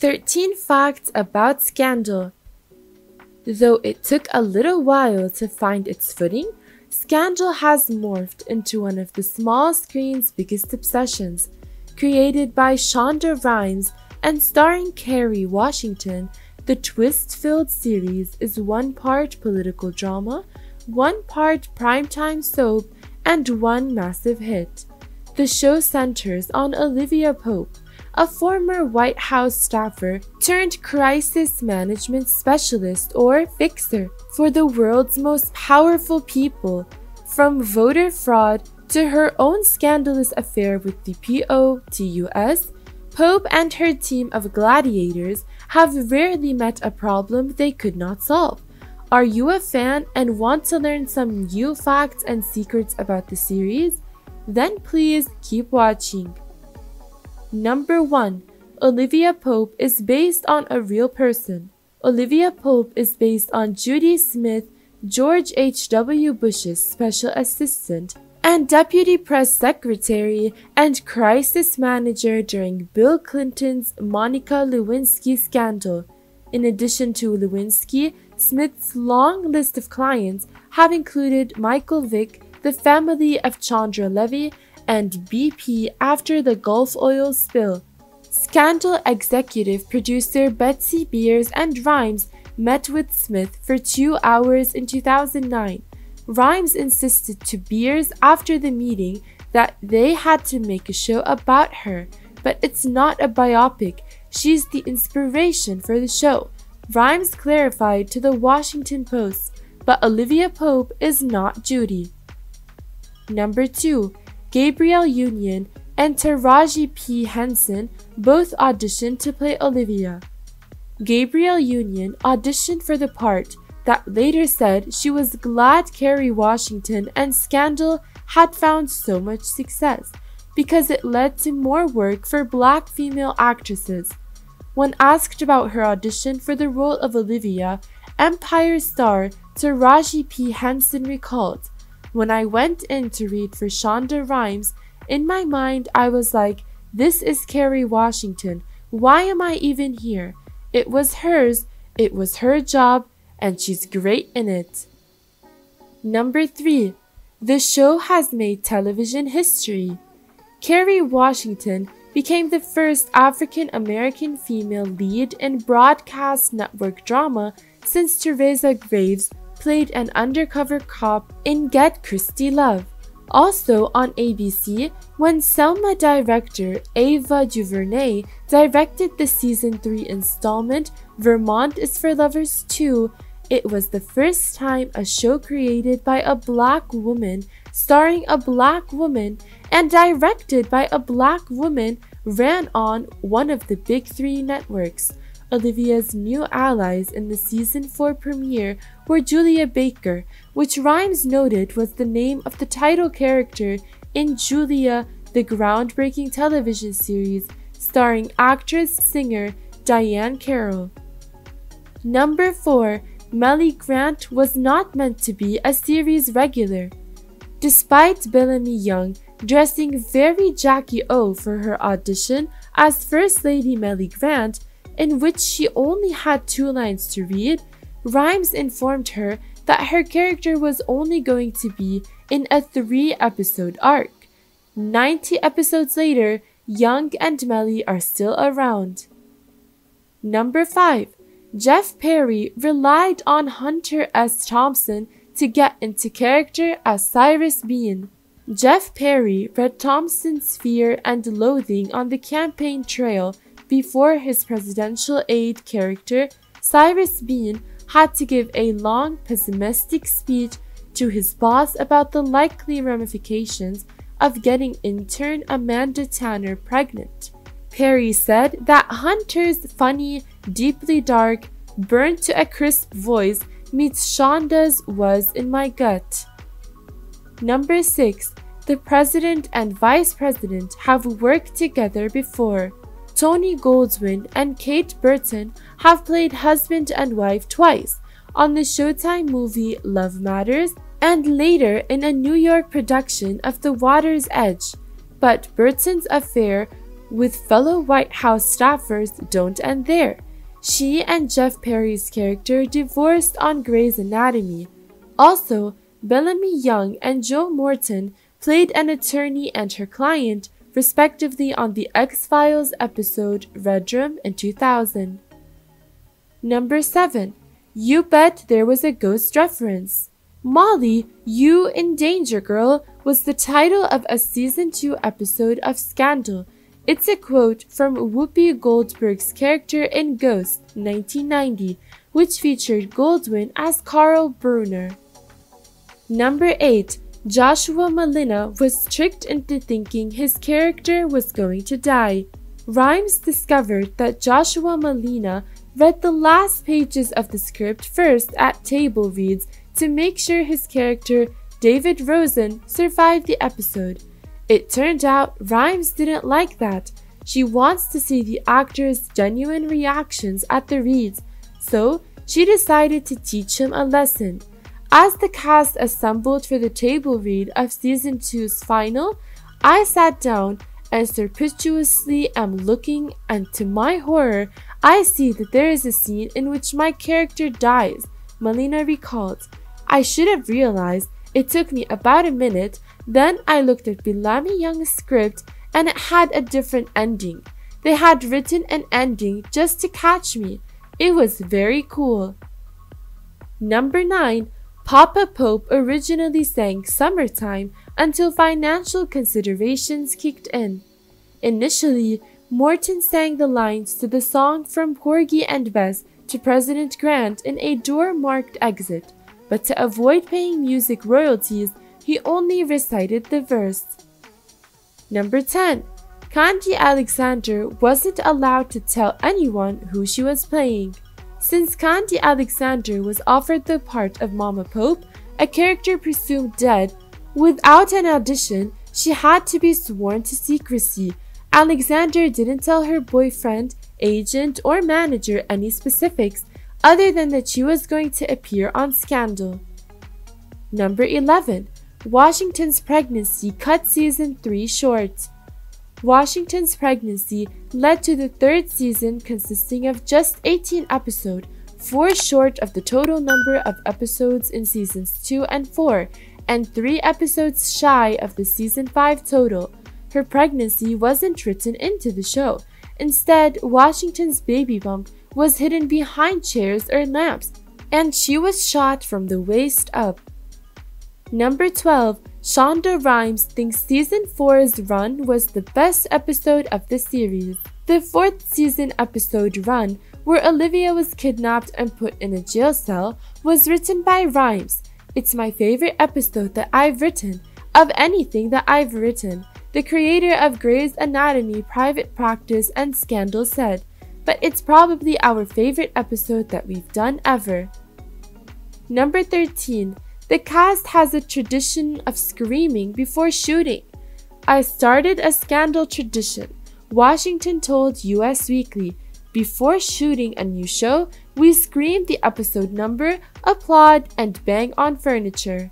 13 Facts About Scandal. Though it took a little while to find its footing, Scandal has morphed into one of the small screen's biggest obsessions. Created by Shonda Rhimes and starring Kerry Washington, the twist-filled series is one part political drama, one part primetime soap, and one massive hit. The show centers on Olivia Pope, a former White House staffer turned crisis management specialist or fixer for the world's most powerful people, from voter fraud to her own scandalous affair with the POTUS. Pope and her team of gladiators have rarely met a problem they could not solve. Are you a fan and want to learn some new facts and secrets about the series? Then please keep watching. Number 1. Olivia Pope is based on a real person. Olivia Pope is based on Judy Smith, George H.W. Bush's special assistant and deputy press secretary and crisis manager during Bill Clinton's Monica Lewinsky scandal. In addition to Lewinsky, Smith's long list of clients have included Michael Vick, the family of Chandra Levy, and BP after the Gulf oil spill. Scandal executive producer Betsy Beers and Rhimes met with Smith for 2 hours in 2009. Rhimes insisted to Beers after the meeting that they had to make a show about her, but it's not a biopic, she's the inspiration for the show. Rhimes clarified to the Washington Post, but Olivia Pope is not Judy. Number 2. Gabrielle Union and Tarji P. Henson both auditioned to play Olivia. Gabrielle Union auditioned for the part, that later said she was glad Kerry Washington and Scandal had found so much success, because it led to more work for black female actresses. When asked about her audition for the role of Olivia, Empire star Tarji P. Henson recalled, "When I went in to read for Shonda Rhimes, in my mind I was like, this is Kerry Washington, why am I even here? It was hers, it was her job, and she's great in it." Number 3. The show has made television history. Kerry Washington became the first African American female lead in broadcast network drama since Teresa Graves played an undercover cop in Get Christie Love. Also on ABC, when Selma director Ava DuVernay directed the season 3 installment Vermont is for Lovers 2, it was the first time a show created by a black woman, starring a black woman, and directed by a black woman ran on one of the big 3 networks. Olivia's new allies in the season 4 premiere were Julia Baker, which Rhimes noted was the name of the title character in Julia, the groundbreaking television series starring actress-singer Diane Carroll. Number 4. Mellie Grant was not meant to be a series regular. Despite Bellamy Young dressing very Jackie O for her audition as First Lady Mellie Grant, in which she only had 2 lines to read, Rhimes informed her that her character was only going to be in a 3-episode arc. 90 episodes later, Young and Mellie are still around. Number 5. Jeff Perry relied on Hunter S. Thompson to get into character as Cyrus Bean. Jeff Perry read Thompson's fear and loathing on the campaign trail before his presidential aide character, Cyrus Bean, had to give a long, pessimistic speech to his boss about the likely ramifications of getting intern Amanda Tanner pregnant. Perry said that Hunter's funny, deeply dark, burned to a crisp voice meets Shonda's was in my gut. Number 6. The president and vice president have worked together before. Tony Goldwyn and Kate Burton have played husband and wife twice on the Showtime movie Love Matters and later in a New York production of The Water's Edge, but Burton's affair with fellow White House staffers don't end there. She and Jeff Perry's character divorced on Grey's Anatomy. Also, Bellamy Young and Joe Morton played an attorney and her client, respectively, on the X-Files episode Red Room in 2000. Number 7. You Bet There Was a Ghost Reference. Molly, You in Danger Girl was the title of a Season 2 episode of Scandal. It's a quote from Whoopi Goldberg's character in Ghost, 1990, which featured Goldwyn as Carl Brunner. Number 8. Joshua Molina was tricked into thinking his character was going to die. Rhimes discovered that Joshua Molina read the last pages of the script first at table reads to make sure his character, David Rosen, survived the episode. It turned out Rhimes didn't like that. She wants to see the actor's genuine reactions at the reads, so she decided to teach him a lesson. As the cast assembled for the table read of Season 2's final, I sat down and surreptitiously am looking, and to my horror, I see that there is a scene in which my character dies, Molina recalled. I should have realized. It took me about a minute, then I looked at Bellamy Young's script and it had a different ending. They had written an ending just to catch me. It was very cool. Number 9. Papa Pope originally sang Summertime until financial considerations kicked in. Initially, Morton sang the lines to the song From Porgy and Bess to President Grant in a door-marked exit, but to avoid paying music royalties, he only recited the verse. Number 10. Kanji Alexander wasn't allowed to tell anyone who she was playing. Since Kanji Alexander was offered the part of Mama Pope, a character presumed dead, without an audition, she had to be sworn to secrecy. Alexander didn't tell her boyfriend, agent, or manager any specifics, other than that she was going to appear on Scandal. Number 11. Washington's pregnancy cut Season 3 short. Washington's pregnancy led to the third season consisting of just 18 episodes, 4 short of the total number of episodes in Seasons 2 and 4, and 3 episodes shy of the Season 5 total. Her pregnancy wasn't written into the show. Instead, Washington's baby bump was hidden behind chairs or lamps, and she was shot from the waist up. Number 12. Shonda Rhimes thinks Season 4's run was the best episode of the series. The 4th season episode Run, where Olivia was kidnapped and put in a jail cell, was written by Rhimes. It's my favorite episode that I've written, of anything that I've written, the creator of Grey's Anatomy, Private Practice, and Scandal said, but it's probably our favorite episode that we've done ever. Number 13. The cast has a tradition of screaming before shooting. I started a Scandal tradition, Washington told US Weekly. Before shooting a new show, we scream the episode number, applaud, and bang on furniture.